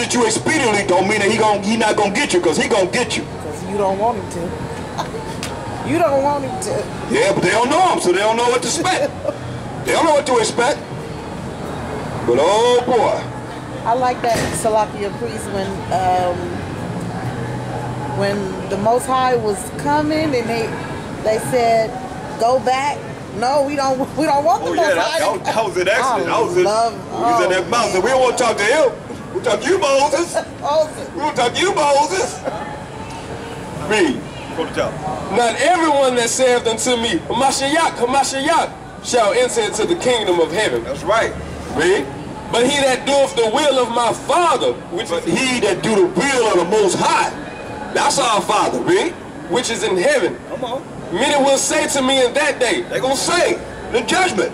get you expediently don't mean that he not gonna get you, because he gonna get you. Because you don't want him to. You don't want him to. Yeah, but they don't know him, so they don't know what to expect. They don't know what to expect. But oh boy. I like that Salakia priest when the Most High was coming and they said, go back. No, we don't want the Most High. That was an accident. He was in that mountain. We don't want to talk to him. We'll talk to you, Moses. We don't talk to you, Moses. Read. Not everyone that saith unto me, Hamashiach, shall enter into the kingdom of heaven. That's right. Read. But he that doeth the will of my Father, he that do the will of the Most High, that's our Father, read, which is in heaven. Come on. Many will say to me in that day, they're going to say, the judgment.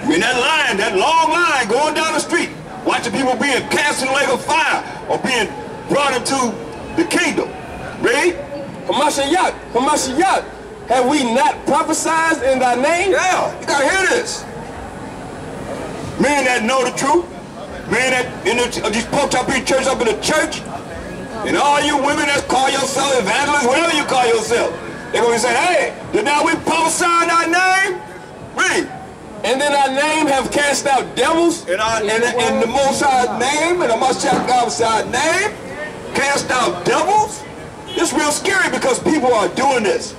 In that line, that long line going down the street, watching people being cast in the lake of fire or being brought into the kingdom. Read. Hamashiach, have we not prophesied in thy name? Yeah, you got to hear this. Men that know the truth, men that these folks up in church, up in the church, and all you women that call yourself evangelists, whatever you call yourself, they're going to say, hey, did now we prophesy in our name? Read. And then our name have cast out devils. In the Most High's name, in the Mashiach's name, cast out devils? It's real scary because people are doing this.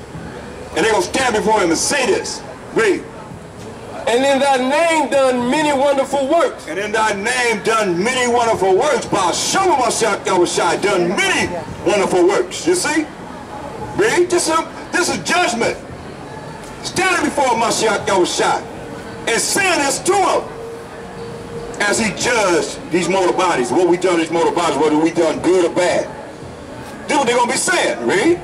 And they're going to stand before him and say this. Read. And in thy name done many wonderful works. And in thy name done many wonderful works. By Shema Mashiach Yahushua done many wonderful works. You see? Read. This is judgment. Standing before Mashiach Yahushua and saying this to him as he judged these mortal bodies. What we done these mortal bodies, whether we done good or bad. This is what they're going to be saying. Read.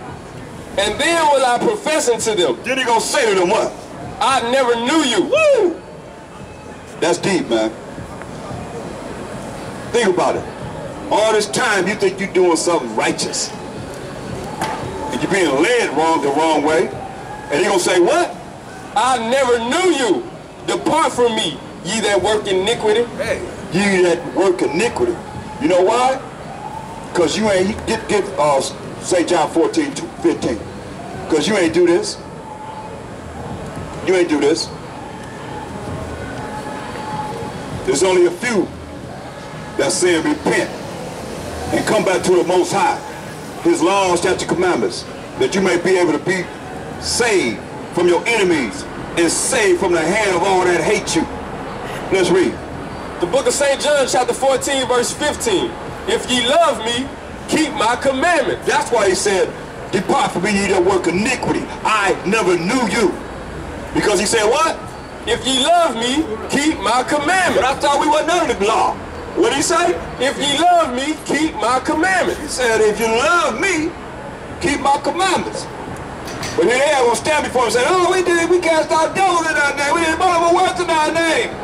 And then will I profess unto them. Then he going to say to them what? I never knew you. Woo! That's deep, man. Think about it. All this time you think you're doing something righteous. And you're being led the wrong way. And he gonna say what? I never knew you. Depart from me, ye that work iniquity. Hey, ye that work iniquity. You know why? Because you ain't, say John 14:15. Because you ain't do this. You ain't do this. There's only a few that say and repent and come back to the Most High, His laws, statutes, commandments, that you may be able to be saved from your enemies and saved from the hand of all that hate you. Let's read. The book of St. John, chapter 14, verse 15. If ye love me, keep my commandments. That's why he said, depart from me, ye that work iniquity. I never knew you. Because he said what? If ye love me, keep my commandments. But I thought we wasn't under the law. What did he say? If ye love me, keep my commandments. He said, if you love me, keep my commandments. But here they are going to stand before him and say, oh, we cast out devils in our name. We did multiple works in our name.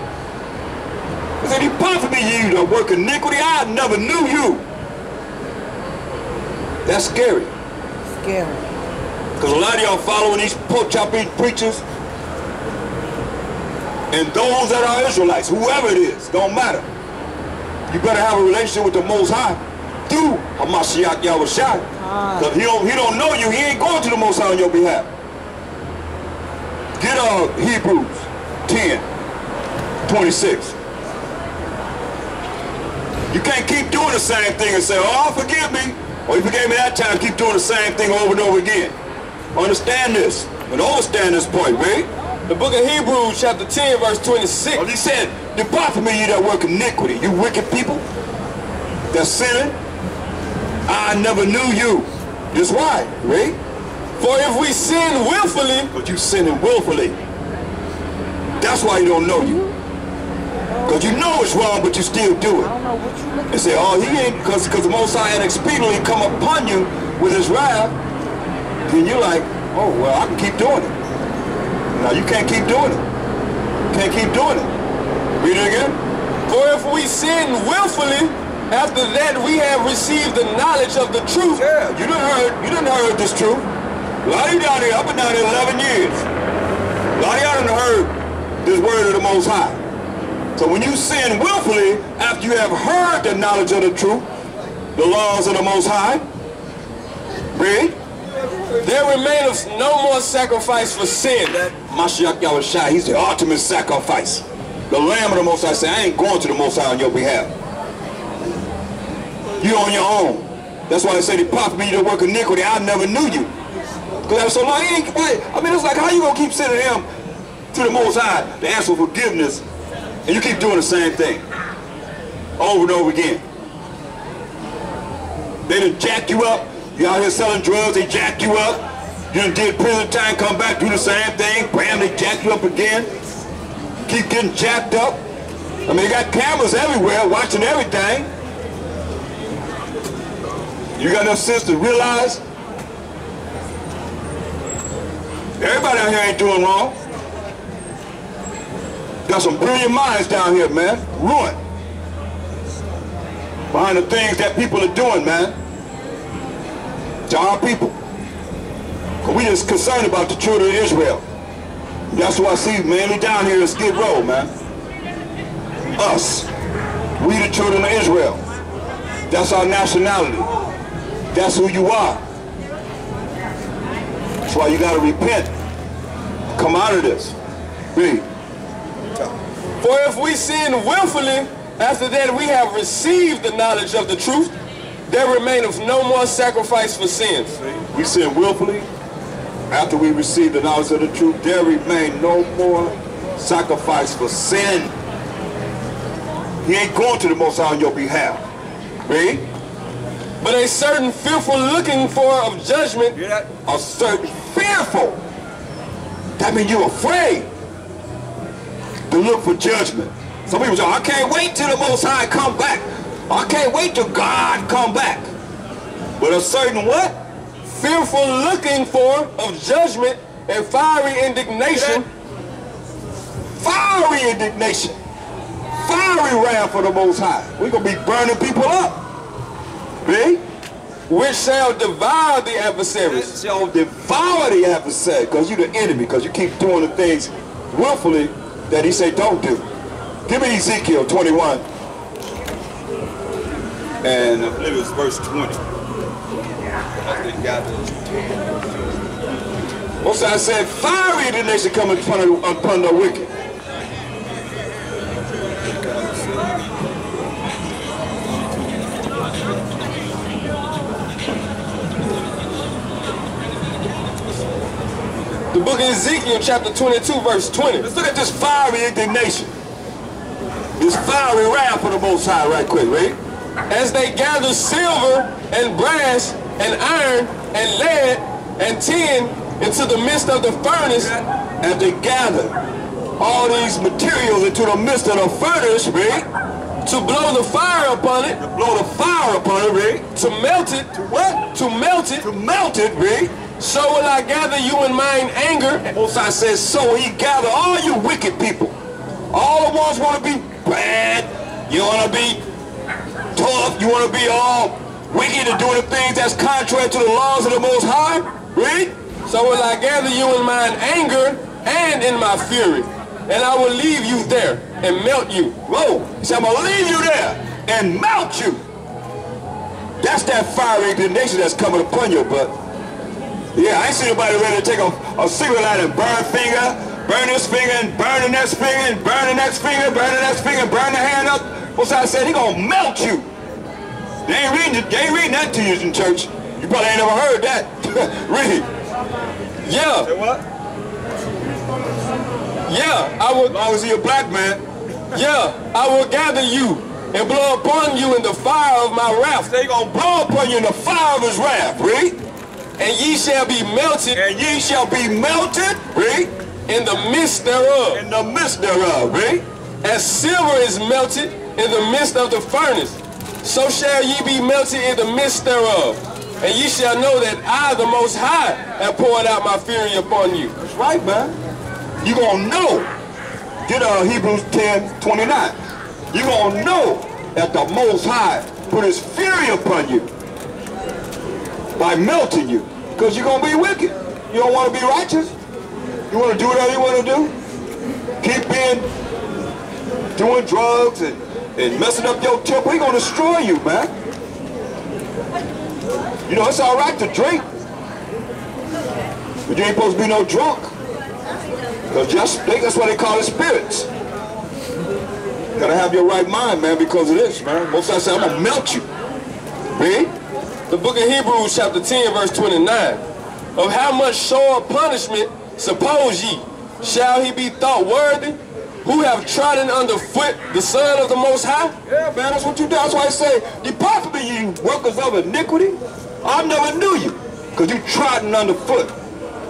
He said, depart from me, you that work iniquity. I never knew you. That's scary. Scary. Because a lot of y'all following these pork chop eating preachers. And those that are Israelites, whoever it is, don't matter. You better have a relationship with the Most High through Hamashiach Yahushua. Because he don't know you, he ain't going to the Most High on your behalf. Get Hebrews 10:26. You can't keep doing the same thing and say, oh, forgive me. Or you forgave me that time, keep doing the same thing over and over again. Understand this, and understand this point, right? The book of Hebrews, chapter 10, verse 26. Well, he said, depart from me, you that work iniquity. You wicked people that's sinning. I never knew you. That's why, right? For if we sin willfully. But you sinning willfully. That's why he don't know you. Because you know it's wrong, but you still do it. I don't know what you looking They say, oh, he ain't, because the Most High had expediently come upon you with his wrath. Then you're like, oh, well, I can keep doing it. Now, you can't keep doing it. You can't keep doing it. Read it again. For if we sin willfully, after that we have received the knowledge of the truth. Yeah, you done heard this truth. A lot of you down here, I've been down here 11 years. A lot of y'all done heard this word of the Most High. So when you sin willfully, after you have heard the knowledge of the truth, the laws of the Most High. Read. There remaineth no more sacrifice for sin. Mashiach Yahushua, he's the ultimate sacrifice. The Lamb of the Most High said, I ain't going to the Most High on your behalf. You're on your own. That's why they say, depart from me, you that work iniquity, I never knew you. Because that was so long, I mean, it's like, how you going to keep sending him to the Most High to ask for forgiveness, and you keep doing the same thing over and over again? They done jack you up. You out here selling drugs, they jack you up. You done did prison time, come back, do the same thing. Bam, they jack you up again. Keep getting jacked up. I mean, they got cameras everywhere watching everything. You got enough sense to realize everybody out here ain't doing wrong. Got some brilliant minds down here, man. Ruined behind the things that people are doing, man. To our people. Because we just concerned about the children of Israel. That's what I see mainly down here in Skid Row, man. Us. We the children of Israel. That's our nationality. That's who you are. That's why you got to repent. Come out of this. Read. For if we sin willfully, after that we have received the knowledge of the truth, there remaineth no more sacrifice for sins. We sin willfully. After we receive the knowledge of the truth, there remain no more sacrifice for sin. He ain't going to the Most High on your behalf. Read. But a certain fearful looking for of judgment. A certain fearful. That means you're afraid to look for judgment. Some people say, I can't wait till the Most High come back. I can't wait till God come back. But a certain what? Fearful looking for of judgment and fiery indignation. Fiery indignation. Fiery wrath for the Most High. We're going to be burning people up. Read. Which shall devour the adversaries. Shall devour the adversary, because you're the enemy, because you keep doing the things willfully that he said don't do. Give me Ezekiel 21. And I believe it's verse 20. Most I said, fiery indignation coming upon the wicked. The book of Ezekiel, chapter 22, verse 20. Let's look at this fiery indignation. This fiery wrath for the Most High right quick, right? As they gather silver and brass and iron and lead and tin into the midst of the furnace. As they gather all these materials into the midst of the furnace, right? To blow the fire upon it. To blow the fire upon it, right? To melt it. To what? To melt it. To melt it, right? So will I gather you in mine anger. Most High says, so he gather all you wicked people. All the ones want to be bad. You want to be tough. You want to be all wicked and doing the things that's contrary to the laws of the Most High. Read. So will I gather you in mine anger and in my fury. And I will leave you there and melt you. Whoa. He said, I'm going to leave you there and melt you. That's that fiery indignation that's coming upon your butt. Yeah, I ain't seen nobody ready to take a cigarette lighter and burn this finger and burn the next finger and burn the next finger, burn the next finger, burn the hand up. What's I said? He gonna melt you. They ain't reading that to you in church. You probably ain't never heard that. Read. Yeah. Say what? Yeah, I will. As long as he a black man. Yeah, I will gather you and blow upon you in the fire of my wrath. They gonna blow upon you in the fire of his wrath. Read. And ye shall be melted. And ye shall be melted. Read. In the midst thereof. In the midst thereof. Read. As silver is melted in the midst of the furnace, so shall ye be melted in the midst thereof. And ye shall know that I, the Most High, have poured out my fury upon you. That's right, man. You gonna know. Get Hebrews 10:29. You gonna know that the Most High put his fury upon you by melting you, because you're gonna be wicked. You don't want to be righteous. You want to do whatever you want to do. Keep doing drugs and messing up your temple. He's gonna destroy you, man. You know, it's all right to drink, but you ain't supposed to be no drunk. Because that's why they call it spirits. Gotta have your right mind, man, because of this, man. Most of us say, I'm gonna melt you. Read. The book of Hebrews chapter 10 verse 29. Of how much sore punishment, suppose ye, shall he be thought worthy, who have trodden underfoot the Son of the Most High? Yeah, man, that's what you do. That's why I say, depart from me, you workers of iniquity. I never knew you, because you trodden underfoot.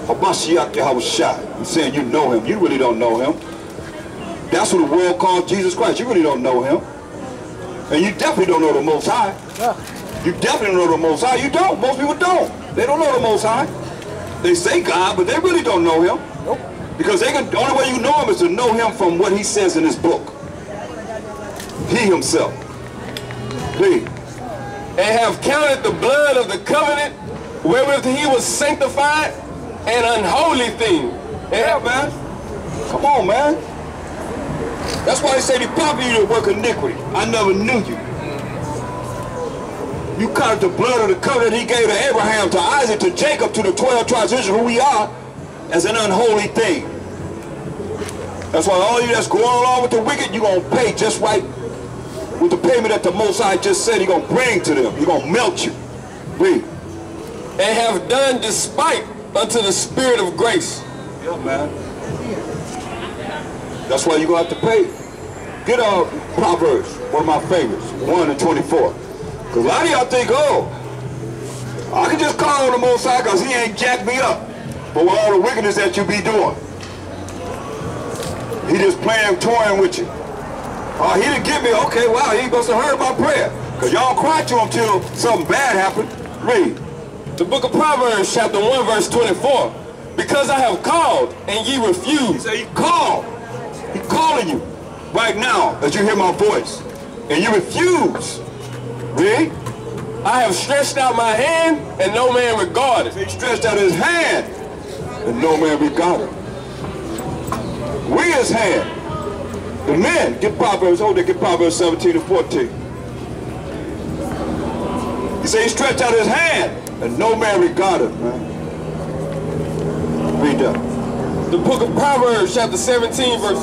Hamashiach Yahushua. He's saying you know him. You really don't know him. That's what the world calls Jesus Christ. You really don't know him. And you definitely don't know the Most High. You definitely don't know the Most High. You don't. Most people don't. They don't know the Most High. They say God, but they really don't know him. Nope. Because the only way you know him is to know him from what he says in his book. He himself. Please. And have counted the blood of the covenant wherewith he was sanctified an unholy thing. Yeah, man. Come on, man. That's why they say depart from you to work iniquity. I never knew you. You counted the blood of the covenant he gave to Abraham, to Isaac, to Jacob, to the 12 tribes of Israel, who we are, as an unholy thing. That's why all you that's going along with the wicked, you're going to pay just right with the payment that the Most High just said he's going to bring to them. He's going to melt you. Read. And have done despite unto the Spirit of grace. Yeah, man. That's why you're going to have to pay. Get Proverbs, one of my favorites, 1 and 24. Because a lot of y'all think, oh, I can just call on the Most High because he ain't jacked me up for all the wickedness that you be doing. He just playing, toying with you. Oh, he didn't get me. Okay, wow, he must have heard my prayer. Because y'all cried to him till something bad happened. Read. The book of Proverbs, chapter 1, verse 24. Because I have called, and ye refuse. He said he called. He's calling you right now as you hear my voice. And you refuse. Read. I have stretched out my hand, and no man regarded. He stretched out his hand, and no man regarded. We his hand. The men, get Proverbs, hold it, get Proverbs 17 and 14. He said he stretched out his hand, and no man regarded, man. Read that. The book of Proverbs, chapter 17, verse...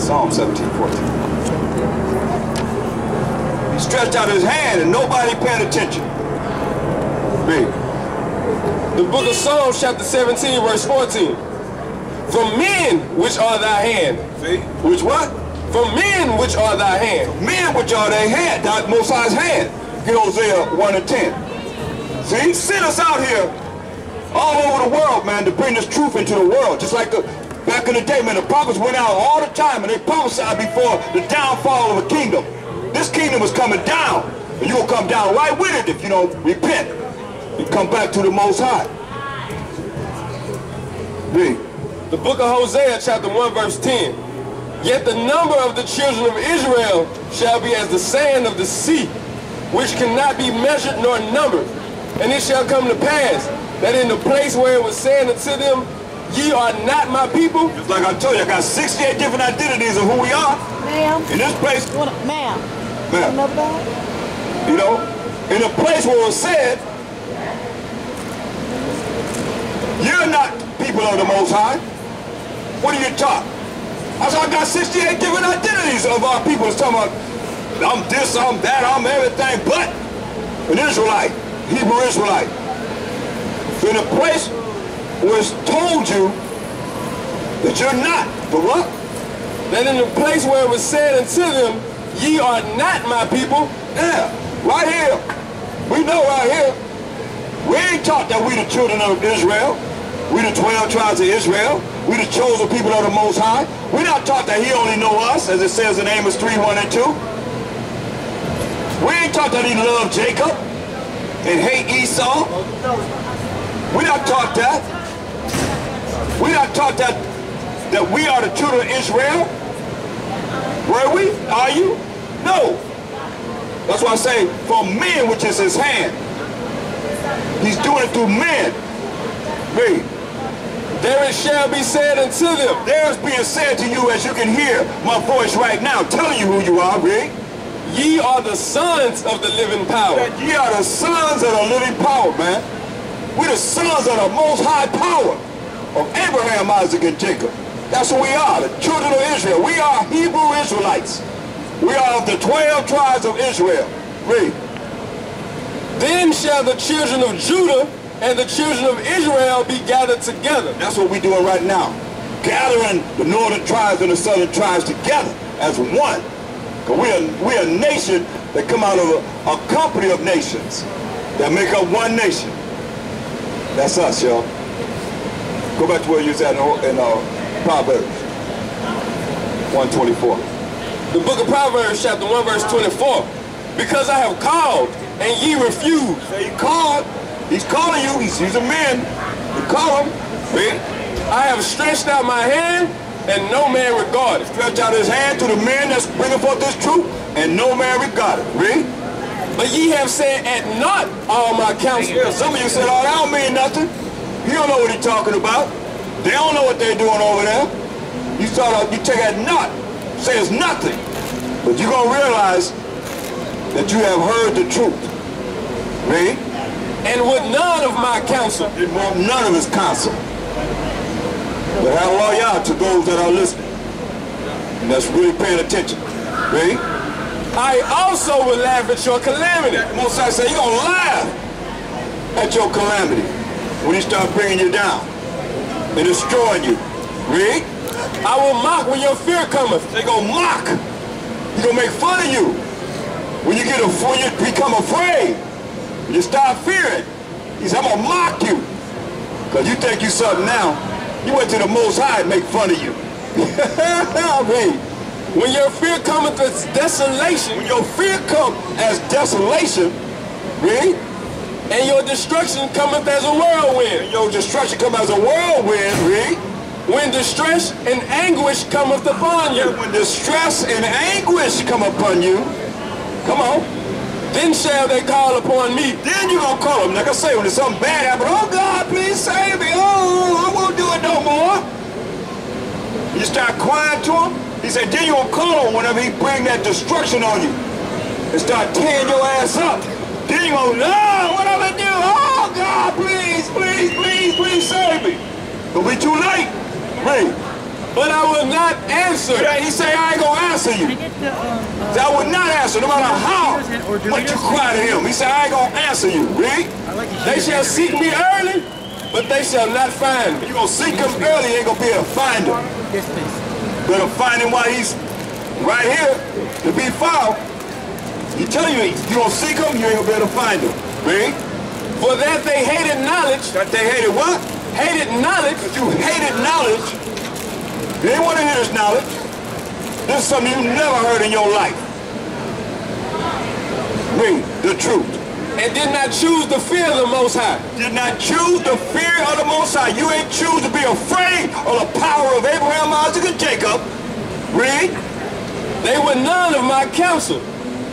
Psalm 17, 14. He stretched out his hand, and nobody paid attention. Read. The book of Psalms, chapter 17, verse 14. From men which are thy hand. See? Which what? From men which are thy hand. Men which are thy hand, thy Most High's hand. Get Hosea 1 and 10. See, he sent us out here all over the world, man, to bring this truth into the world. Just like back in the day, man, the prophets went out all the time and they prophesied before the downfall of a kingdom. This kingdom was coming down, and you'll come down right with it if you don't repent and come back to the Most High. Read. The book of Hosea, chapter 1, verse 10. Yet the number of the children of Israel shall be as the sand of the sea, which cannot be measured nor numbered. And it shall come to pass that in the place where it was said unto them, ye are not my people. Just like I told you, I got 68 different identities of who we are. Ma'am. In this place. Ma'am. Ma'am. Another bag? You know, in a place where it was said, you're not people of the Most High. What are you taught? I said, I got 68 different identities of our people. It's talking about, I'm this, I'm that, I'm everything but an Israelite, Hebrew Israelite. So in a place where it's told you that you're not, but what? That in the place where it was said unto them, ye are not my people. Yeah, right here. We know right here. We ain't taught that we the children of Israel. We the 12 tribes of Israel. We the chosen people of the Most High. We're not taught that he only know us, as it says in Amos 3, 1 and 2. We ain't taught that he loved Jacob and hate Esau. We're not taught that. We're not taught that we are the children of Israel. Were we? Are you? No. That's why I say, from men, which is his hand. He's doing it through men. Read. There it shall be said unto them. There's being said to you as you can hear my voice right now, telling you who you are, read. ye are the sons of the living power. That ye are the sons of the living power, man. We're the sons of the most high power of Abraham, Isaac, and Jacob. That's what we are, the children of Israel. We are Hebrew Israelites. We are of the 12 tribes of Israel. Read. Then shall the children of Judah and the children of Israel be gathered together. That's what we're doing right now. Gathering the northern tribes and the southern tribes together as one. Because we're a nation that come out of a company of nations that make up one nation. That's us, y'all. Go back to where you was at in Proverbs 1:24. The book of Proverbs, chapter 1, verse 24. Because I have called, and ye refuse. He called. He's calling you. He's a man. You call him. Read. I have stretched out my hand, and no man regarded. Stretch out his hand to the men that's bringing forth this truth, and no man regarded. Read. But ye have said at naught all my counsel. Yeah, some of you said, oh, that don't mean nothing. You don't know what he's talking about. They don't know what they're doing over there. You take at naught. Say it's nothing. But you're going to realize that you have heard the truth. Read. And would none of my counsel. Didn't want none of his counsel. But have loyalty to those that are listening. And that's really paying attention. Read. I also will laugh at your calamity. Most I say, you're going to laugh at your calamity when he starts bringing you down and destroying you. Read. I will mock when your fear cometh. They're going to mock. He's going to make fun of you. When you become afraid, when you start fearing, he said, I'm going to mock you. Because you think you something now. You went to the Most High and make fun of you. Read. When your fear cometh as desolation. When your fear comes as desolation, read. And your destruction cometh as a whirlwind. And your destruction comes as a whirlwind, read. When distress and anguish cometh upon you. When distress and anguish come upon you, come on. Then shall they call upon me. Then you're going to call them. Like I say, when there's something bad happen, oh God, please save me. Oh, I won't do it no more. You start crying to him. He said, then you're going to call him whenever he bring that destruction on you. And start tearing your ass up. Then you're going to, no, what am I do? Oh God, please, please, please, please save me. It'll be too late. Read. But I will not answer. He say, I ain't going to answer you. I would not answer, no matter how much you cry to him. He said, I ain't going to answer you. Read. They shall seek me early, but they shall not find me. You're going to seek him early, you ain't going to be able to find him. Yes, please. You're going to find him while he's right here to be found. He tell you, you're going to seek him, you ain't going to be able to find him. Read. For that they hated knowledge. That they hated what? Hated knowledge. But you hated knowledge. You didn't want to hear this knowledge. This is something you never heard in your life. Read the truth. And did not choose the fear of the Most High. Did not choose the fear of the Most High. You ain't choose to be afraid of the power of Abraham, Isaac, and Jacob. Read. They were none of my counsel.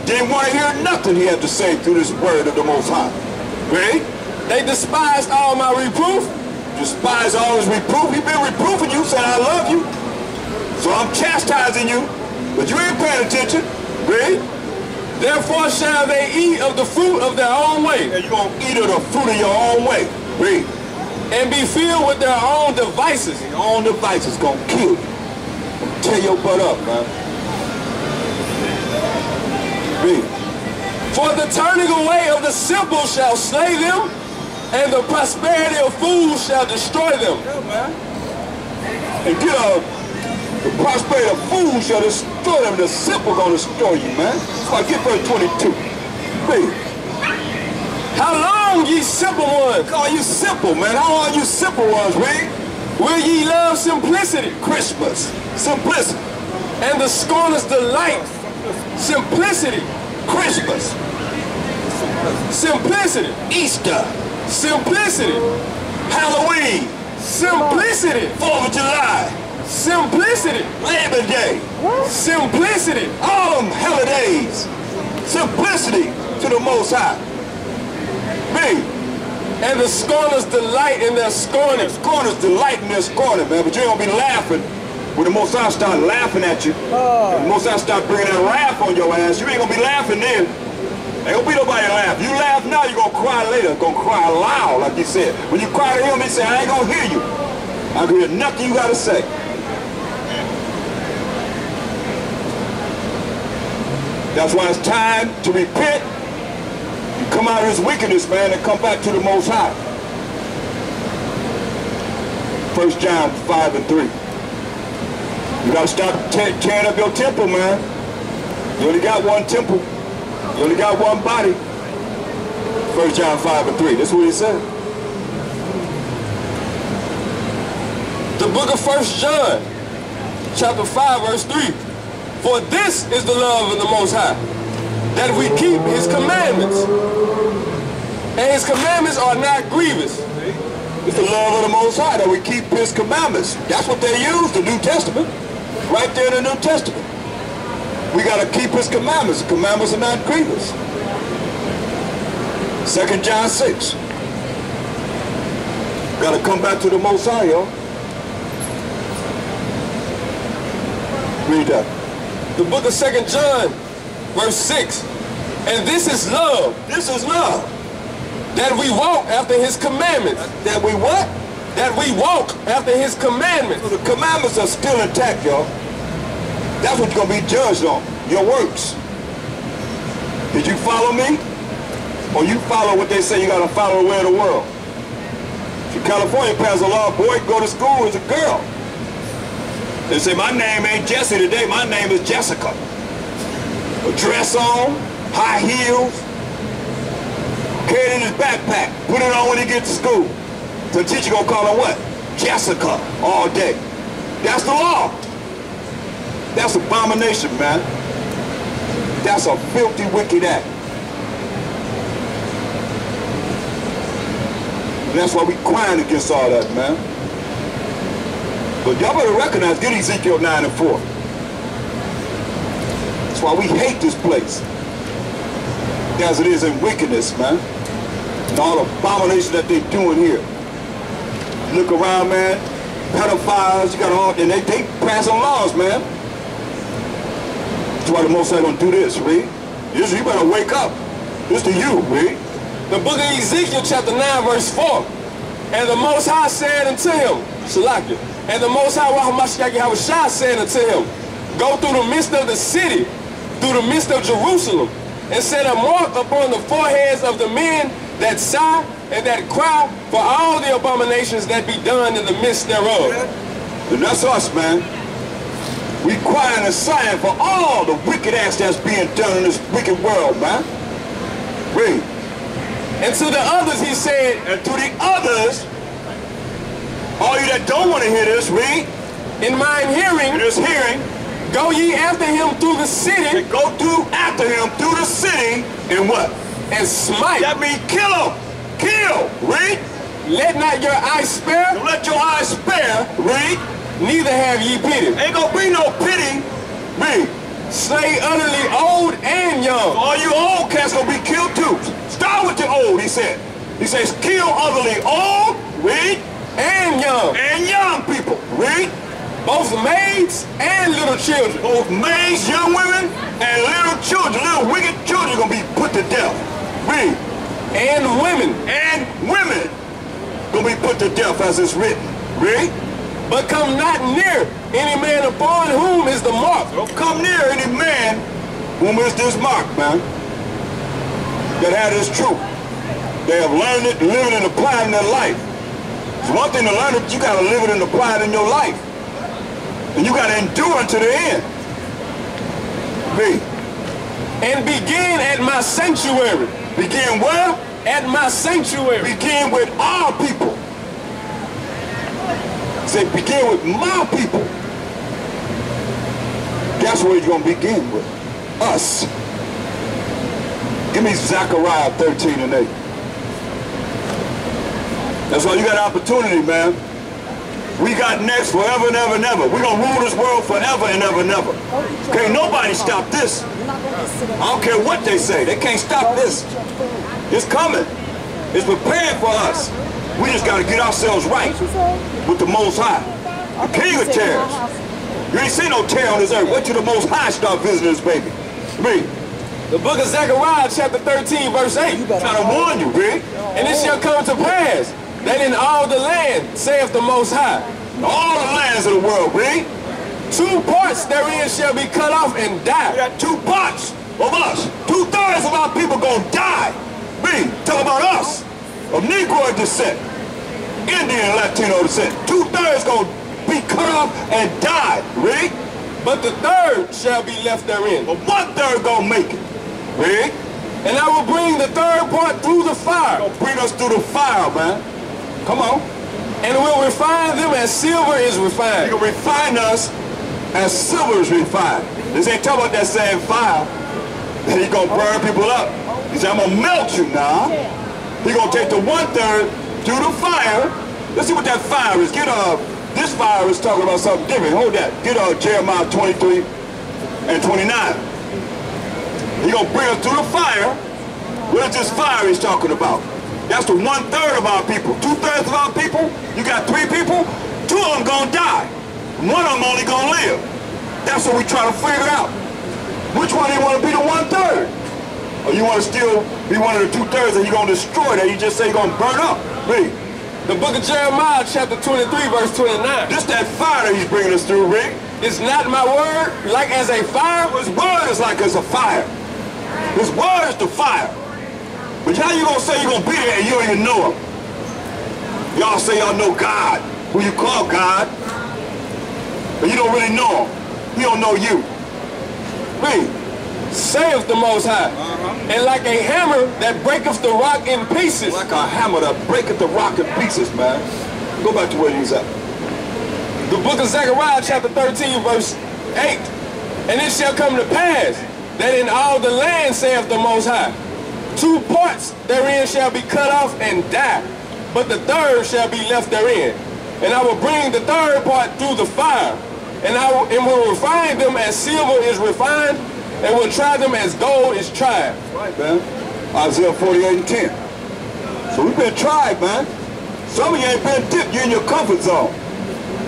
Didn't want to hear nothing he had to say through this word of the Most High. Read. They despised all my reproof. Despised all his reproof. He been reproofing you, saying I love you. So I'm chastising you, but you ain't paying attention. Read. Therefore shall they eat of the fruit of their own way. And you're going to eat of the fruit of your own way. Read. And be filled with their own devices. Your own devices going to kill you. Tear your butt up, man. Read. For the turning away of the simple shall slay them, and the prosperity of fools shall destroy them. Yeah, man. And the prosperity of fools shall destroy them. The simple gonna destroy you, man. So I get verse 22. Read. How long, ye simple ones? Call you simple, man. How long you simple ones, read? Will ye love simplicity? Christmas. Simplicity. And the scorners delight. Simplicity. Christmas. Simplicity. Easter. Simplicity. Halloween. Simplicity. 4th of July. Simplicity. Labor Day. Simplicity. All them holidays. Simplicity to the Most High. Me. And the scorners delight in their scorning. Scorners delight in their scorning, man. But you ain't gonna be laughing When the Most High start laughing at you, when the Most High start bringing that wrath on your ass, you ain't gonna be laughing then. Ain't gonna be nobody laugh. You laugh now, you're gonna cry later. Gonna cry loud, like he said. When you cry to him, he said, I ain't gonna hear you. I can hear nothing you gotta say. That's why it's time to repent. You come out of this wickedness, man, and come back to the Most High. 1 John 5 and 3. You gotta stop tearing up your temple, man. You only got one temple. You only got one body. 1 John 5 and 3. That's what he said. The book of 1 John, chapter 5, verse 3. For this is the love of the Most High, that we keep his commandments. And his commandments are not grievous. It's the love of the Most High that we keep his commandments. That's what they use, the New Testament. Right there in the New Testament. We got to keep his commandments. The commandments are not grievous. 2 John 6. Got to come back to the Most High, y'all. Read that. The book of 2 John, verse 6. And this is love. This is love. That we walk after his commandments. That we what? That we walk after his commandments. So the commandments are still intact, y'all. That's what you're going to be judged on. Your works. Did you follow me? Or you follow what they say you got to follow the way of the world? If California passes a law, boy, go to school as a girl. They say, my name ain't Jesse today, my name is Jessica. A dress on, high heels, carry it in his backpack, put it on when he gets to school. So the teacher gonna call her what? Jessica, all day. That's the law. That's abomination, man. That's a filthy, wicked act. And that's why we crying against all that, man. But y'all better recognize, get Ezekiel 9 and 4. That's why we hate this place. As it is in wickedness, man. And all the abomination that they doing here. You look around, man, pedophiles, you got all, and they passing laws, man. That's why the Most High gonna do this, read. You better wake up. This to you, read. The book of Ezekiel, chapter 9, verse 4. And the Most High said unto him, Shalakia, and the Most High Yahushua said unto him, go through the midst of the city, through the midst of Jerusalem, and set a mark upon the foreheads of the men that sigh and that cry for all the abominations that be done in the midst thereof. And that's us, man. We crying and sighing for all the wicked acts that's being done in this wicked world, man. Read. And to the others he said, and to the others, all you that don't want to hear this, read. In mine hearing, in his hearing, go ye after him through the city. And go through after him through the city, and what? And smite. That means kill him. Kill. Read. Let not your eyes spare. Don't let your eyes spare. Read. Neither have ye pity. Ain't gonna be no pity. Read. Slay utterly old and young. All you old cats gonna be killed too. Start with the old, he said. He says kill utterly old. Read. And young. And young people. Read. Both maids and little children. Both maids, young women, and little children, little wicked children gonna be put to death. Read. And women. And women gonna be put to death as it's written. Read. But come not near any man upon whom is the mark. Don't come near any man whom is this mark, man. That had this truth. They have learned it, living and applying in their life. It's one thing to learn it, you gotta live it and apply it in your life. And you gotta endure unto the end. Read. And begin at my sanctuary. Begin where? At my sanctuary. Begin with our people. Say, begin with my people. That's where you're going to begin with. Us. Give me Zechariah 13 and 8. That's why you got opportunity, man. We got next forever and ever and ever. We're going to rule this world forever and ever and ever. Can't nobody stop this. I don't care what they say. They can't stop this. It's coming. It's preparing for us. We just got to get ourselves right with the Most High, the King of terrors. You ain't seen no terror on this earth. Wait till the Most High start visiting this baby. Read. The book of Zechariah, chapter 13, verse 8. Trying to warn you, read. And it shall come to pass that in all the land, saith the Most High, All the lands of the world, read. 2 parts therein shall be cut off and We die. got 2 parts of us. 2/3 of our people gonna die. Read. Talk about us. Of Negro descent. Indian, Latino descent. 2/3 gonna be cut off and die. Read. But the third shall be left therein. But 1/3 gonna make it. Read. And I will bring the third part through the fire, Gonna bring us through the fire, man. Come on. and will refine them as silver is He refined. gonna refine us as silver is refined. This ain't talking about that same fire. He gonna burn people up. He said, I'm gonna melt you now. He gonna take the 1/3 through the fire. Let's see what that fire is. Get this fire is talking about something different. Hold that. Get Jeremiah 23 and 29. He gonna bring us through the fire. What is this fire he's talking about? That's the 1/3 of our people. 2/3 of our people, you got 3 people, 2 of them gonna die. 1 of them only gonna live. That's what we try to figure out. Which one do you want to be the 1/3? Or you want to still be one of the 2/3 that you're gonna destroy, that you just say you're gonna burn up? Read. The book of Jeremiah, chapter 23, verse 29. This that fire that he's bringing us through, Rick. Is not my word like as a fire? His word is like it's a fire. His word is the fire. But how you gonna say you're gonna be there and you don't even know him? Y'all say y'all know God, who you call God, but you don't really know him. He don't know you. Read. Saith the Most High. And like a hammer that breaketh the rock in pieces. Like a hammer that breaketh the rock in pieces, man. Go back to where you was at. The book of Zechariah, chapter 13, verse 8. And it shall come to pass that in all the land, saith the Most High, 2 parts therein shall be cut off and die, but the third shall be left therein. And I will bring the third part through the fire, and will refine them as silver is refined, and will try them as gold is tried. Right, man. Isaiah 48 and 10. So we've been tried, man. Some of you ain't been dipped. You're in your comfort zone.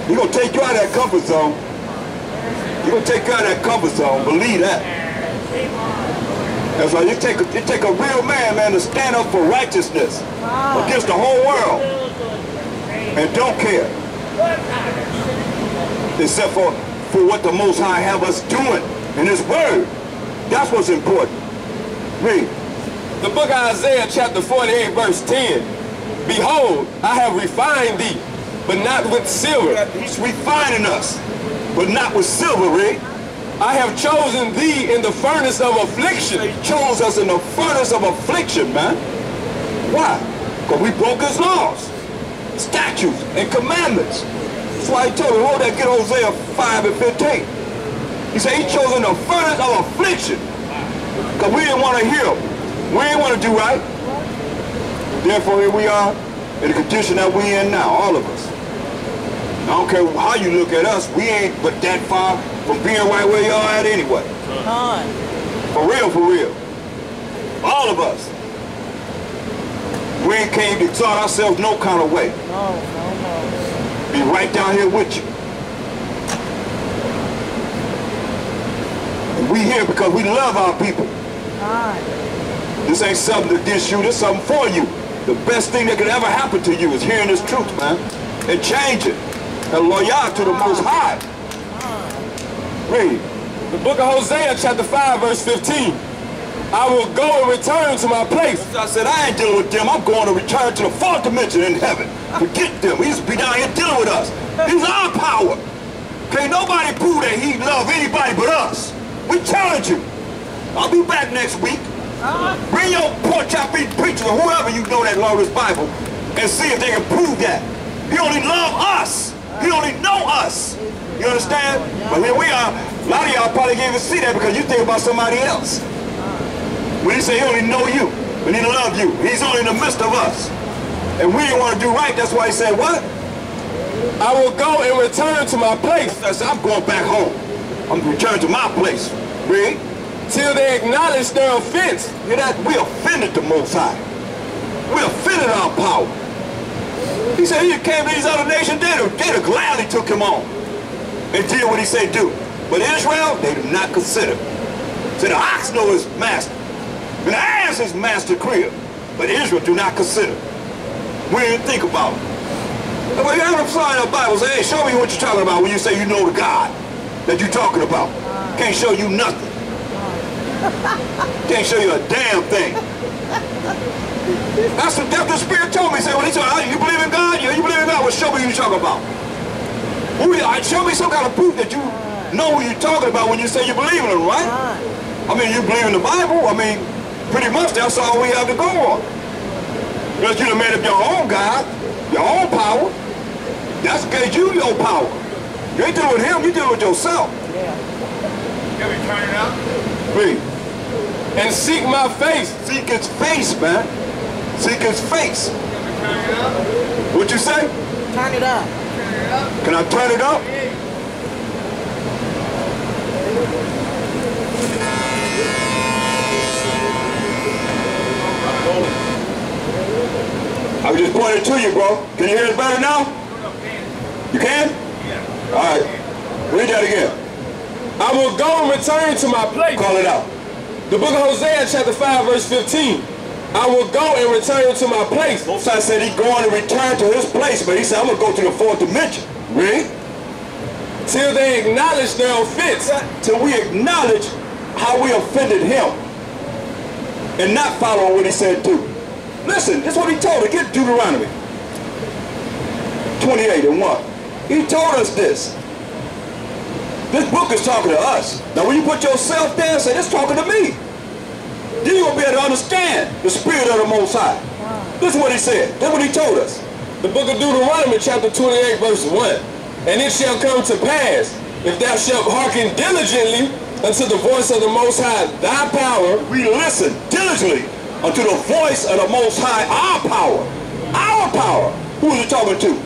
He's going to take you out of that comfort zone. He's going to take you out of that comfort zone. Believe that. That's why it take a real man, to stand up for righteousness against the whole world and don't care. Except for what the Most High have us doing in His Word. That's what's important. Read. The book of Isaiah, chapter 48, verse 10. Behold, I have refined thee, but not with silver. He's refining us, but not with silver, Read. I have chosen thee in the furnace of affliction. He chose us in the furnace of affliction, man. Why? Because we broke His laws, statutes, and commandments. That's why He told him, hold that, get Hosea 5 and 15. He said He chose in the furnace of affliction. Because we didn't want to hear Him. We didn't want to do right. Therefore, here we are in the condition that we in now, all of us. I don't care how you look at us, we ain't but that far from being right where y'all at anyway. For real, for real. All of us. We ain't came to exalt ourselves no kind of way. No. Be right down here with you. And we here because we love our people. This ain't something to diss you, this is something for you. The best thing that could ever happen to you is hearing this truth, man. And change it. And loyal to the Most High. Read. The book of Hosea, chapter 5, verse 15. I will go and return to my place. I said, I ain't dealing with them. I'm going to return to the 4th dimension in heaven. Forget them. He's be down here dealing with us. He's our power. Can't nobody prove that He love anybody but us. We challenge you. I'll be back next week. Bring your pork chop eating preachers or whoever you know that love this Bible and see if they can prove that. He only love us. He only know us. You understand? But here we are. A lot of y'all probably can't even see that because you think about somebody else. When He say He only know you, but He love you. He's only in the midst of us. And we didn't want to do right. That's why He said, what? I will go and return to my place. I said, I'm going back home. I'm going to return to my place. Read. Till they acknowledge their offense. Hear that? We offended the Most High. We offended our power. He said He came to these other nations, they'd have gladly took Him on. and did what he said do. But Israel, they do not consider. So the ox know his master, and the ass is master crib. But Israel do not consider. We didn't think about it. But you have to fly in the Bible, say, hey, show me what you're talking about when you say you know the God that you're talking about. Can't show you nothing. Can't show you a damn thing. That's what the Spirit told me. He said, well, he said, you believe in God? Yeah, you believe in God? Well, show me what you're talking about. Show me some kind of proof that you know what you're talking about when you say you believe in him, right? I mean, you believe in the Bible. I mean, pretty much that's all we have to go on. Because you done made up your own God, your own power. That's gave you your power. You ain't dealing with him, you dealing with yourself. Yeah. Can we turn it up? Read. And seek my face. Seek his face, man. Seek his face. Can we turn it up? What you say? Turn it up. Turn it up. Can I turn it up? I was just pointing to you, bro. Can you hear it better now? You can? Yeah. All right. Read that again. I will go and return to my place. Call it out. The book of Hosea, chapter 5, verse 15. I will go and return to my place. Moses said he's going to return to his place, but he said, I'm going to go to the fourth dimension. Read. Till they acknowledge their offense. Till we acknowledge how we offended him and not follow what he said do. Listen, this is what he told us. Get Deuteronomy 28:1. He told us this. This book is talking to us. Now when you put yourself there and say, it's talking to me, then you're going to be able to understand the Spirit of the Most High. This is what he said. This is what he told us. The book of Deuteronomy, chapter 28, verse 1. And it shall come to pass, if thou shalt hearken diligently unto the voice of the Most High, thy power. We listen diligently unto the voice of the Most High, our power. Our power. Who is he talking to?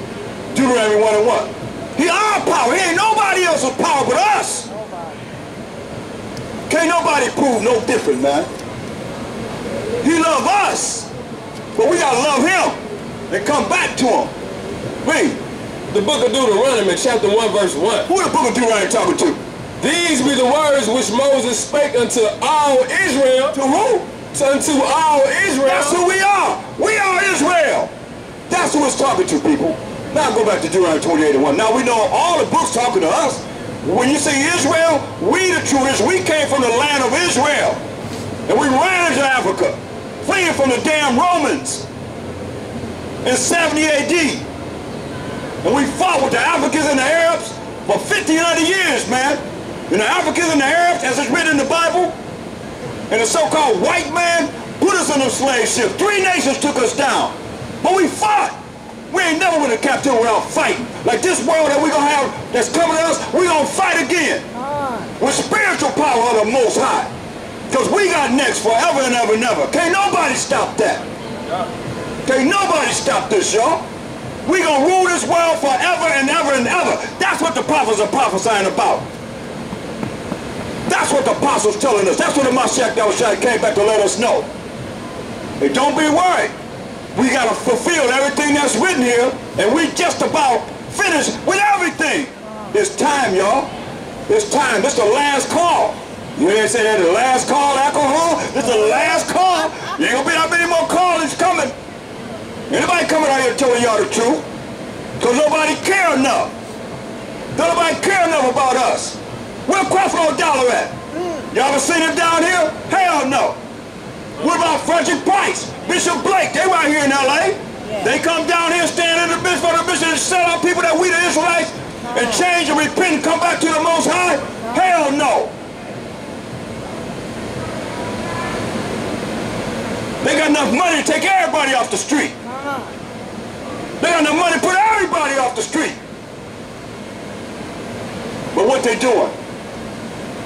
Deuteronomy 1:1. He our power. He ain't nobody else's power but us. Can't nobody prove no different, man. He love us, but we gotta love him and come back to him. Read. The book of Deuteronomy, chapter 1, verse 1. Who the book of Deuteronomy talking to? These be the words which Moses spake unto all Israel. To who? Unto all Israel. That's who we are. We are Israel. That's who it's talking to, people. Now go back to Deuteronomy 28:1. Now we know all the books talking to us. When you say Israel, we the true Israel. We came from the land of Israel. And we ran into Africa, fleeing from the damn Romans in 70 AD. And we fought with the Africans and the Arabs for 1,500 years, man. And the Africans and the Arabs, as it's written in the Bible, and the so-called white man put us in a slave ship. 3 nations took us down. But we fought. We ain't never been in captivity without fighting. Like this world that we're going to have that's coming to us, we're going to fight again. With spiritual power of the Most High. Because we got next forever and ever and ever. Can't nobody stop that. Can't nobody stop this, y'all. We gonna rule this world forever and ever and ever. That's what the prophets are prophesying about. That's what the apostles telling us. That's what the Mashiach Yahushua came back to let us know. Hey, don't be worried. We gotta fulfill everything that's written here, and we just about finished with everything. It's time, y'all. It's time. This is the last call. You ain't say that the last call, alcohol? This is the last call. You ain't gonna be that many more calls coming. Anybody coming out here telling y'all the truth? Because nobody care enough. Don't nobody care enough about us. Where Creflo Dollar at? Y'all ever seen him down here? Hell no. What about Frederick Price? Bishop Blake, they right here in LA. Yeah. They come down here, stand in the midst of the mission and sell out people that we the Israelites and change and repent and come back to the Most High? Hell no. They got enough money to take everybody off the street. They got enough money to put everybody off the street. But what they doing?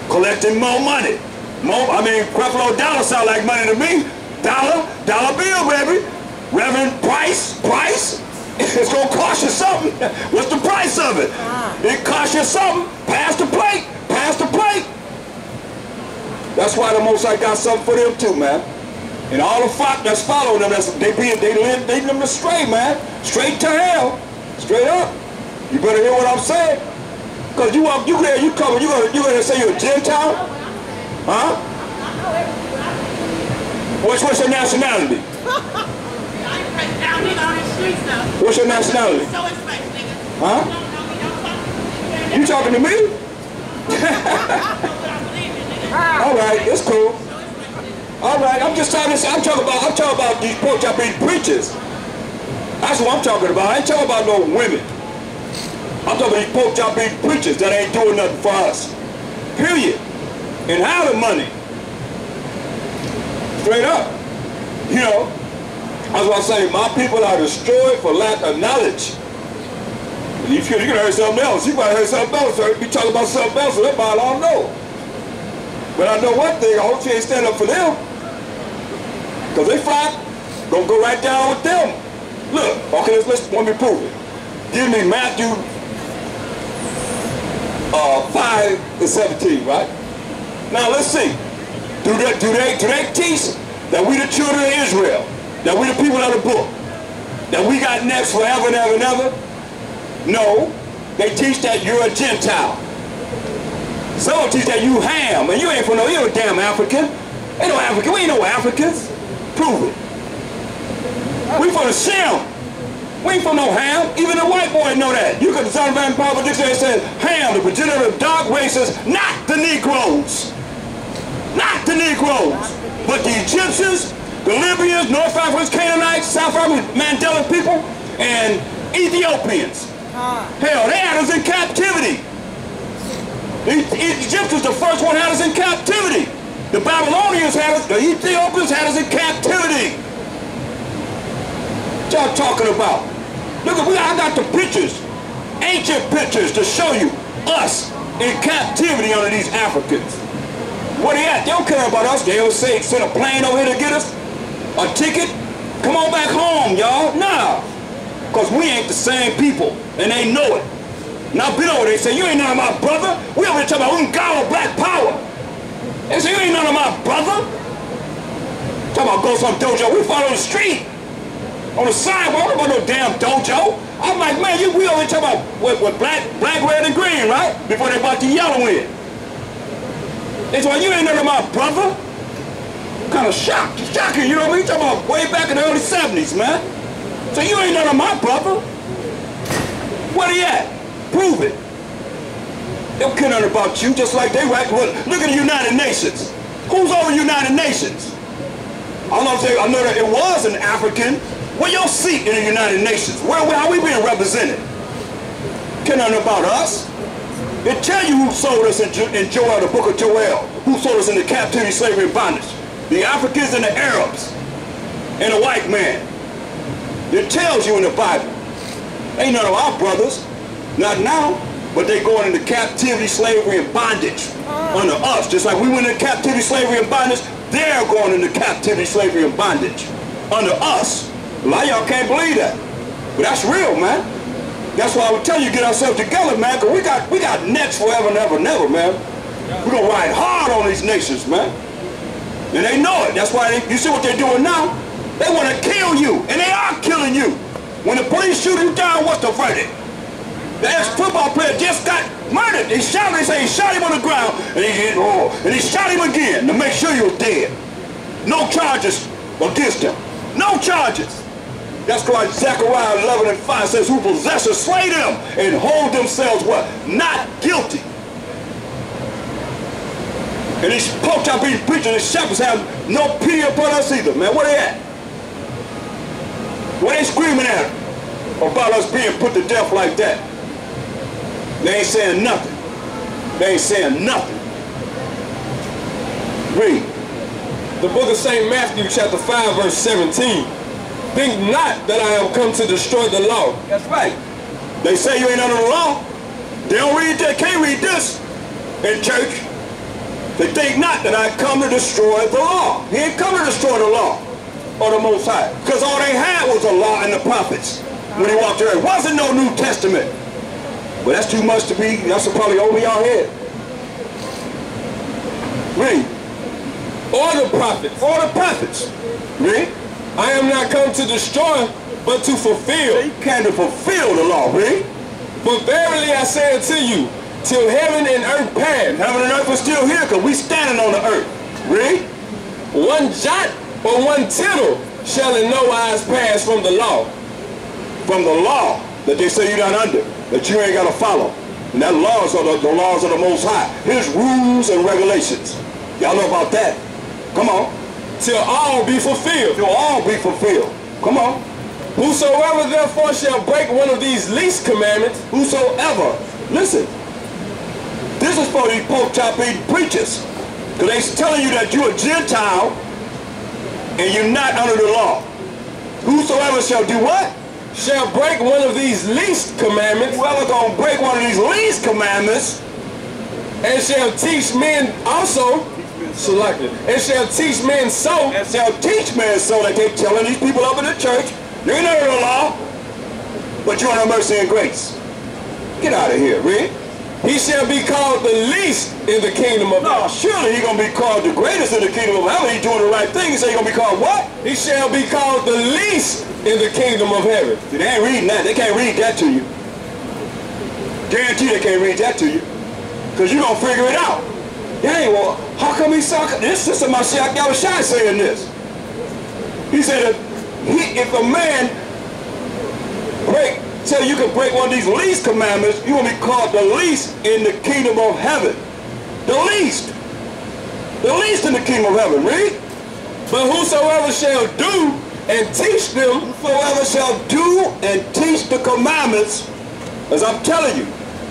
Collecting more money. Creflo Dollar sound like money to me. Dollar bill, baby. Reverend Price. It's gonna cost you something. What's the price of it? It costs you something. Pass the plate. That's why the Most High got something for them too, man. And all the flock that's following them, they lead them astray, man. Straight to hell. Straight up. You better hear what I'm saying. Because you there, you gonna say you're a Gentile? Huh? What's your nationality? What's your nationality? Huh? You talking to me? All right, it's cool. All right, I'm talking about these pork chop eating preachers. That's what I'm talking about. I ain't talking about no women. I'm talking about these pork chop eating preachers that ain't doing nothing for us. Period. And how the money? Straight up. You know, that's what I'm saying. My people are destroyed for lack of knowledge. You can hear something else. You might hear something else. Or be talking about something else, so that's all I don't know. But I know one thing. I hope you ain't stand up for them. Because they fight, gonna go right down with them. Look, okay, let's let me prove it. Give me Matthew 5:17, right? Now let's see. Do they teach that we the children of Israel, that we the people of the book, that we got next forever and ever and ever? No, they teach that you're a Gentile. Some teach that you Ham, and you ain't a damn African. Ain't no African. We ain't no Africans. Prove it. We from the Shem. We ain't from no Ham. Even the white boy know that. You could Son of Man Bible Dictionary says Ham, the progenitor of dark races, not the Negroes. Not the Negroes. But the Egyptians, the Libyans, North Africans, Canaanites, South Africans, Mandela people, and Ethiopians. Hell, they had us in captivity. The Egyptians, the first one, had us in captivity. The Babylonians had us, the Ethiopians had us in captivity. What y'all talking about? Look, I got the pictures, ancient pictures to show you us in captivity under these Africans. Where they at? They don't care about us. They always say, send a plane over here to get us a ticket. Come on back home, y'all. Nah, because we ain't the same people, and they know it. Now, been over there, they say, you ain't none of my brother. We over there talking about Ungawa Black Power. They say, you ain't none of my brother. Talking about go some dojo. We follow the street. On the sidewalk, about no damn dojo. I'm like, man, we over there talking about what black, red, and green, right? Before they brought the yellow in. They say, well, you ain't none of my brother. Kind of shocking, you know what I mean? Talking about way back in the early 70s, man. So you ain't none of my brother. Where he at? Prove it. They don't care nothing about you, just like they right. Well, look at the United Nations. Who's over the United Nations? I know that it was an African. Where your seat in the United Nations? How we being represented? Care nothing about us. It tell you who sold us in Joel, the book of Joel. Who sold us into captivity, slavery, and bondage. The Africans and the Arabs. And the white man. It tells you in the Bible. Ain't none of our brothers. Not now. But they going into captivity, slavery, and bondage under us. Just like we went into captivity, slavery, and bondage, they're going into captivity, slavery, and bondage under us. A lot of y'all can't believe that. But that's real, man. That's why I would tell you get ourselves together, man, because we got next forever and ever and ever, man. We're going to ride hard on these nations, man. And they know it. That's why you see what they're doing now? They want to kill you, and they are killing you. When the police shoot him down, what's the verdict? The ex-football player just got murdered. They shot him, they say he shot him on the ground, and he shot him again to make sure he was dead. No charges against him. No charges. That's why Zechariah 11:5 says, who possess or slay them and hold themselves what? Not guilty. And these pork chop eating preachers and shepherds have no pity upon us either, man. Where they at? Where they screaming at them about us being put to death like that? They ain't saying nothing. They ain't saying nothing. Read. The book of St. Matthew, chapter 5, verse 17. Think not that I have come to destroy the law. That's right. They say you ain't under the law. They don't read that, can't read this in church. They think not that I come to destroy the law. He ain't come to destroy the law or the Most High. Because all they had was the law and the prophets when he walked the earth. Wasn't no New Testament. But that's too much to be, that's probably over y'all head. Read. Or the prophets. Or the prophets. Read. I am not come to destroy, but to fulfill. So you came to fulfill the law, read. But verily I say unto you, till heaven and earth pass. Heaven and earth are still here because we standing on the earth. Read. One jot or one tittle shall in no wise pass from the law. From the law that they say you're not under, that you ain't got to follow. And that laws are the laws of the Most High. His rules and regulations. Y'all know about that. Come on. Till all be fulfilled. Till all be fulfilled. Come on. Whosoever therefore shall break one of these least commandments, Whosoever. Listen. This is for these pork chop eating preachers. Because they're telling you that you're a Gentile and you're not under the law. Whosoever shall do what? shall break one of these least commandments, Whoever gonna break one of these least commandments, and shall teach men also, selected, and shall teach men so, and shall teach men so, that they telling these people up in the church, you ain't under the law, but you're under mercy and grace. Get out of here, read. he shall be called the least in the kingdom of No, heaven. surely he's gonna be called the greatest in the kingdom of heaven. He's doing the right thing. He say he's gonna be called what? He shall be called the least in the kingdom of heaven. See, they ain't reading that. They can't read that to you. Guarantee they can't read that to you. Because you're going to figure it out. Dang, well, how come he's talking? This is Mashiach Yahushua saying this. He said, if a man tell you can break one of these least commandments, you're going to be called the least in the kingdom of heaven. The least. The least in the kingdom of heaven. Read. But whosoever shall do and teach them, Whosoever shall do and teach the commandments, as I'm telling you,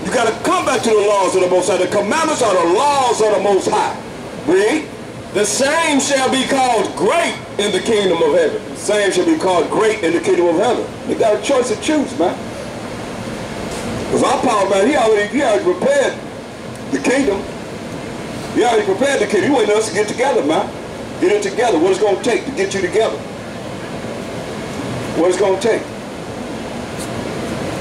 you got to come back to the laws of the Most High. The commandments are the laws of the Most High. Read. the same shall be called great in the kingdom of heaven. The same shall be called great in the kingdom of heaven. You got a choice to choose, man. Because our power, man, he already prepared the kingdom. He already prepared the kingdom. He waiting us to get together, man. Get it together. What it's going to take to get you together. What it's going to take.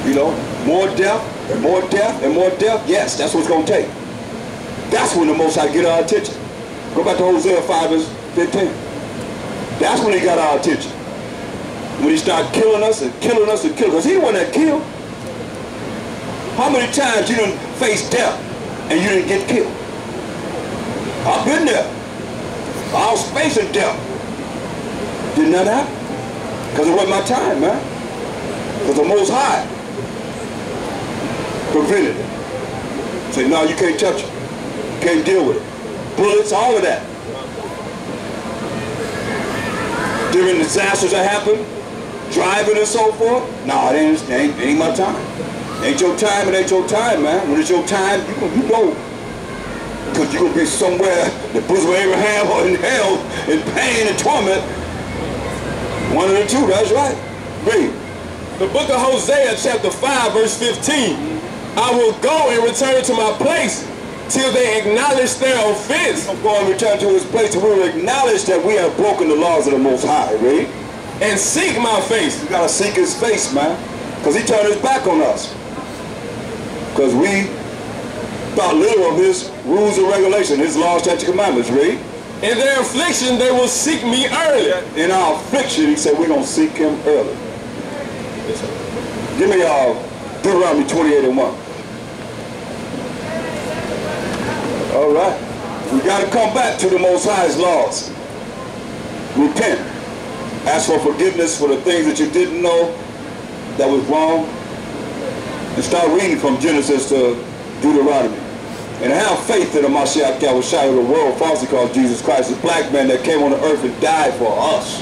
You know, more death and more death and more death. Yes, that's what it's going to take. That's when the Most High get our attention. Go back to Hosea 5 and 15. That's when he got our attention. When he started killing us and killing us and killing us. He the one that killed. How many times you didn't face death and you didn't get killed? I've been there. I was facing death. Did nothing happen. Because it wasn't my time, man. Because the Most High prevented it. Say, no, you can't touch it. You can't deal with it. Bullets, all of that. Different disasters that happen, driving and so forth. No, it ain't my time. Ain't your time, it ain't your time, man. When it's your time, you know. Because you're going to be somewhere, the bosom of Abraham, or in hell, in pain and torment. One of the two, that's right. Read. The book of Hosea chapter 5 verse 15. I will go and return to my place till they acknowledge their offense. I'm going to return to his place and we will acknowledge that we have broken the laws of the Most High. Read. And seek my face. You got to seek his face, man. Because he turned his back on us. Because we thought little of his rules and regulations, his laws, statutes, commandments. Read. In their affliction they will seek me early. In our affliction, he said, we're going to seek him early. Give me Deuteronomy 28 and 1. All right. We got to come back to the Most High's laws. Repent. Ask for forgiveness for the things that you didn't know that was wrong. And start reading from Genesis to Deuteronomy. And have faith in the Mashiach Yahushua, the world falsely called Jesus Christ, the black man that came on the earth and died for us,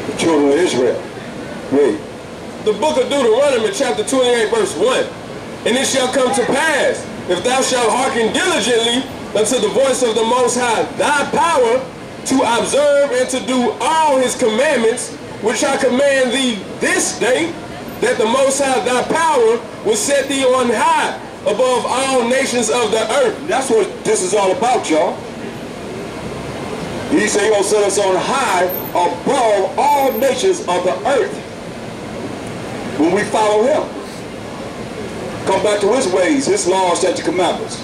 the children of Israel. Read. The book of Deuteronomy chapter 28 verse 1. And it shall come to pass, if thou shalt hearken diligently unto the voice of the Most High, thy power to observe and to do all his commandments, which I command thee this day, that the Most High thy power will set thee on high above all nations of the earth. That's what this is all about, y'all. He said he's going to set us on high above all nations of the earth when we follow him. Come back to his ways, his laws, statutes, commandments.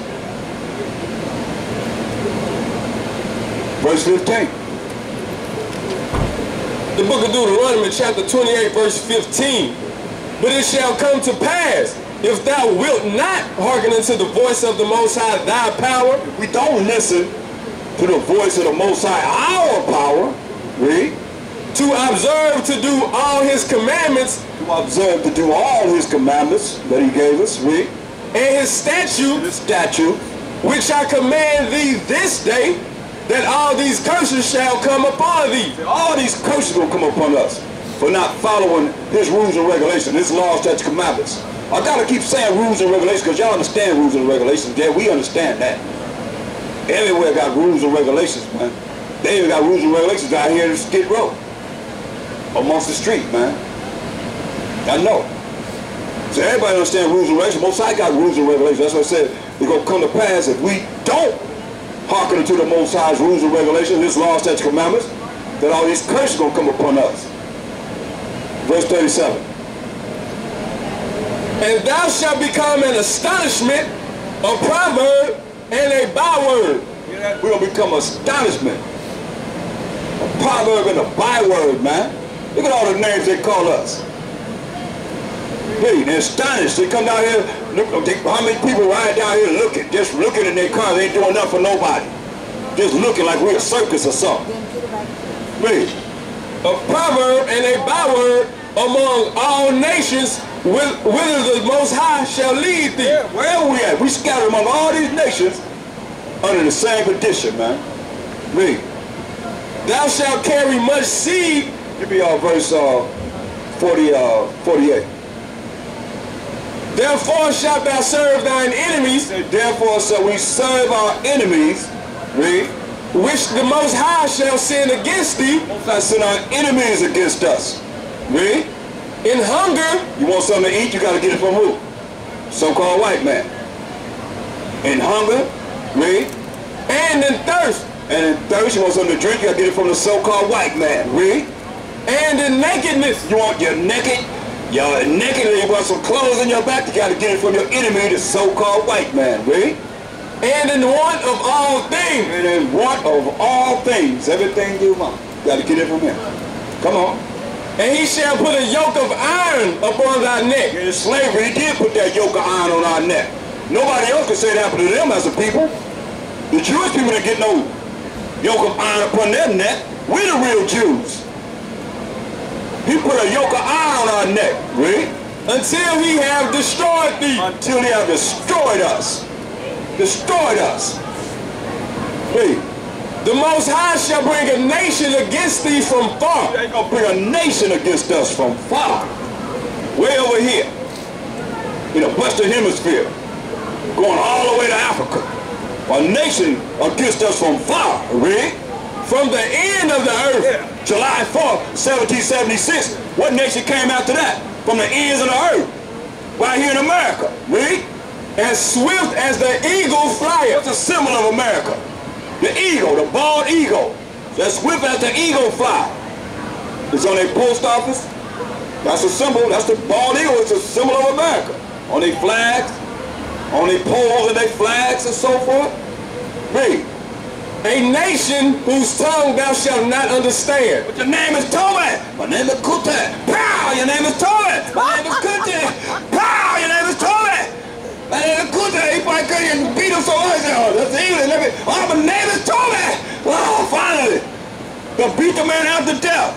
Verse 15. The book of Deuteronomy chapter 28 verse 15. But it shall come to pass, if thou wilt not hearken unto the voice of the Most High, thy power, We don't listen to the voice of the Most High, our power. Read. to observe to do all his commandments To observe to do all his commandments that he gave us. Read. and his statutes, The statute. which I command thee this day, that all these curses shall come upon thee. All these curses will come upon us for not following his rules and regulations, his laws, statutes, commandments. I gotta keep saying rules and regulations because y'all understand rules and regulations. Yeah, we understand that. Everywhere got rules and regulations, man. They even got rules and regulations out here in Skid Row, amongst the street, man. I know. So everybody understand rules and regulations. Most High got rules and regulations. That's what I said. It's gonna come to pass if we don't hearken to the Most High's rules and regulations, his laws, statutes, commandments, that all these curses gonna come upon us. Verse 37. And thou shalt become an astonishment, a proverb, and a byword. We're gonna become astonishment, a proverb and a byword, man. Look at all the names they call us. Hey, they're astonished. They come down here, look, how many people ride down here looking, just looking in their cars, they ain't doing nothing for nobody. Just looking like we're a circus or something. Read. A proverb and a byword among all nations, whither the Most High shall lead thee. Yeah, wherever we at, we scattered among all these nations under the same condition, man. Read. Thou shalt carry much seed. Give me verse 48. Therefore shalt thou serve thine enemies, Therefore shall we serve our enemies. Read. which the Most High shall send against thee. I send our enemies against us. Read. In hunger, You want something to eat, you got to get it from who? So-called white man. In hunger, read. and in thirst, And in thirst, you want something to drink, you got to get it from the so-called white man. Read. and in nakedness, You want your naked, you want some clothes on your back, you got to get it from your enemy, the so-called white man. Read. and in want of all things. And in want of all things, everything you want, you got to get it from him. Come on. And he shall put a yoke of iron upon thy neck. In slavery, he did put that yoke of iron on our neck. Nobody else could say that happened to them as a people. The Jewish people didn't get no yoke of iron upon their neck. We're the real Jews. He put a yoke of iron on our neck, read. Until he have destroyed thee. Until he have destroyed us. Destroyed us. Read. The Most High shall bring a nation against thee from far. They're going to bring a nation against us from far. Way over here. In the Western Hemisphere. Going all the way to Africa. A nation against us from far. Read. From the end of the earth. Yeah. July 4th, 1776. What nation came after that? From the ends of the earth. Right here in America. Read. As swift as the eagle flieth. What's a symbol of America? The eagle, the bald eagle. That's swift as the eagle fly. It's on their post office. That's a symbol. That's the bald eagle. It's a symbol of America. On their flags, on their poles and their flags and so forth. Read. A nation whose tongue thou shalt not understand. But your name is Toby. My name is Kute. Pow! Your name is Toby. My name is Kute. Pow! Your name is Toby. My name is Kute. He probably couldn't beat him so much. Oh, that's English. Oh, my name is Toby. Oh, finally. Gonna beat the man out to death.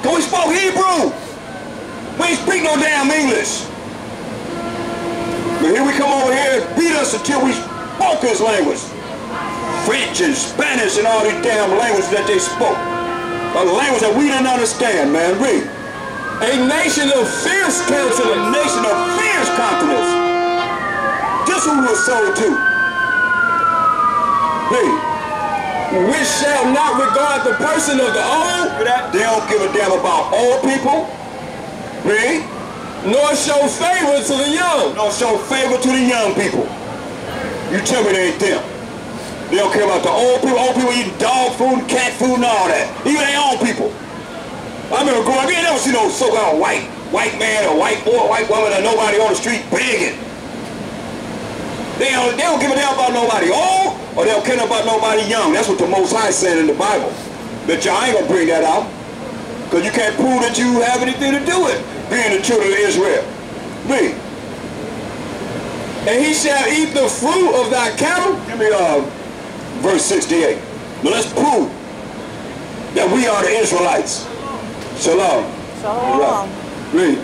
Cause we spoke Hebrew. We ain't speak no damn English. But here we come over here and beat us until we spoke his language. French and Spanish and all these damn languages that they spoke. A language that we didn't understand, man. Read. A nation of fierce A countenance. nation of fierce countenance. This who was sold to. Read. Which shall not regard the person of the old, They don't give a damn about old people. Read. nor show favor to the young. Don't show favor to the young people. You tell me they ain't them. They don't care about the old people. Old people eating dog food, cat food, and all that. Even their own people. I remember growing up, you ain't never seen no so-called white man or white boy, white woman, or nobody on the street begging. They don't give a damn about nobody old, or they don't care about nobody young. That's what the Most High said in the Bible. But y'all ain't gonna bring that out. Because you can't prove that you have anything to do with being the children of Israel. Read. And he shall eat the fruit of thy cattle. Give me verse 68. Now let's prove that we are the Israelites. Shalom. Shalom. Read.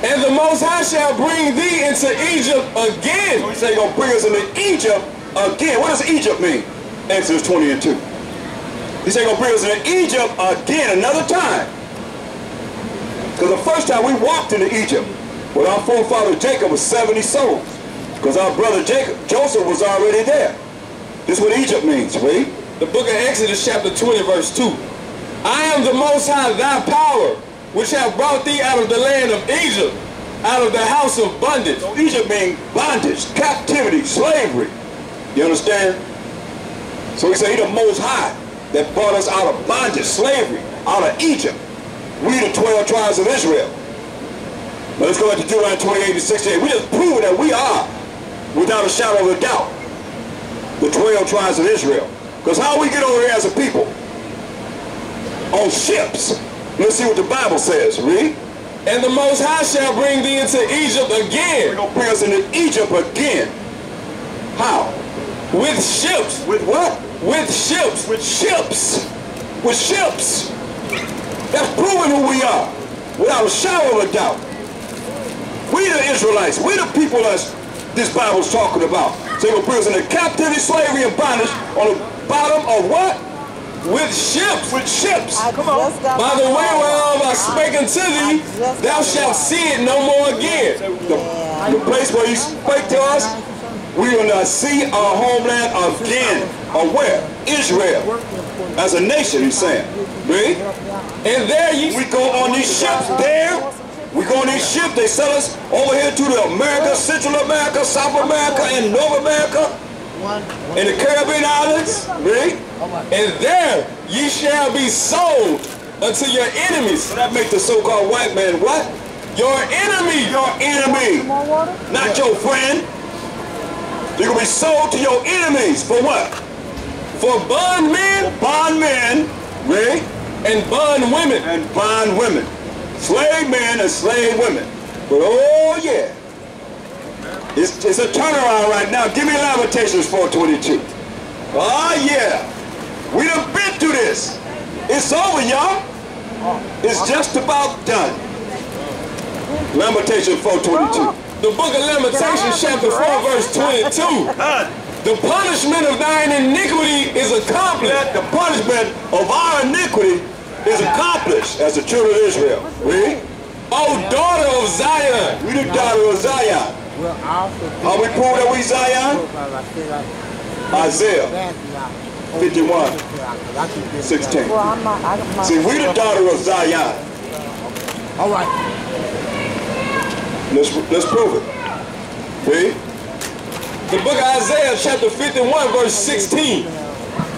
And the Most High shall bring thee into Egypt again. So he said he's going to bring us into Egypt again. What does Egypt mean? Exodus 20 and 2. He said he's going to bring us into Egypt again, another time. Because the first time we walked into Egypt with our forefather Jacob was 70 souls. Because our brother Joseph was already there. This is what Egypt means, read. The book of Exodus chapter 20 verse 2. I am the Most High thy power, which have brought thee out of the land of Egypt, out of the house of bondage. So Egypt means bondage, captivity, slavery. You understand? So he said he's the Most High that brought us out of bondage, slavery, out of Egypt. We the 12 tribes of Israel. Now let's go back to Deuteronomy 28 and 68. We just proved that we are, without a shadow of a doubt, the 12 tribes of Israel. Because how we get over here as a people? On ships. Let's see what the Bible says. Read. And the Most High shall bring thee into Egypt again. He's going to bring us into Egypt again. How? With ships. With what? With ships. With ships. With ships. That's proving who we are, without a shadow of a doubt. We the Israelites. We the people that this Bible's talking about. So he's going to bring us into captivity, slavery, and bondage on the bottom of what? With ships. With ships. Come on. By the way whereof I spake unto thee, thou shalt see it no more again. The place where he spake to us, we will not see our homeland again. Or where? Israel. As a nation, he's saying. Read. And there ye... We go on these ships there. We go on these ships. They sell us over here to the America, Central America, South America, and North America. In the Caribbean islands. Read. And there ye shall be sold unto your enemies. So that makes the so-called white man what? Your enemy. Your enemy. Not your friend. You're going to be sold to your enemies. For what? For bondmen. Bondmen. Read. And bondwomen. And bondwomen. Slave men and slave women. But oh yeah. It's a turnaround right now. Give me Lamentations 4:22. Oh yeah. We done been through this. It's over, y'all. It's just about done. Lamentations 4:22. The book of Lamentations chapter 4 verse 22. The punishment of thine iniquity is accomplished. The punishment of our iniquity is accomplished as the children of Israel. Read. O daughter of Zion. We the daughter of Zion. How we prove that we Zion? Isaiah 51:16. See, we the daughter of Zion. All right. Let's prove it. Read. The book of Isaiah chapter 51 verse 16.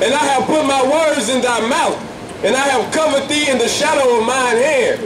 And I have put my words in thy mouth, and I have covered thee in the shadow of mine hand,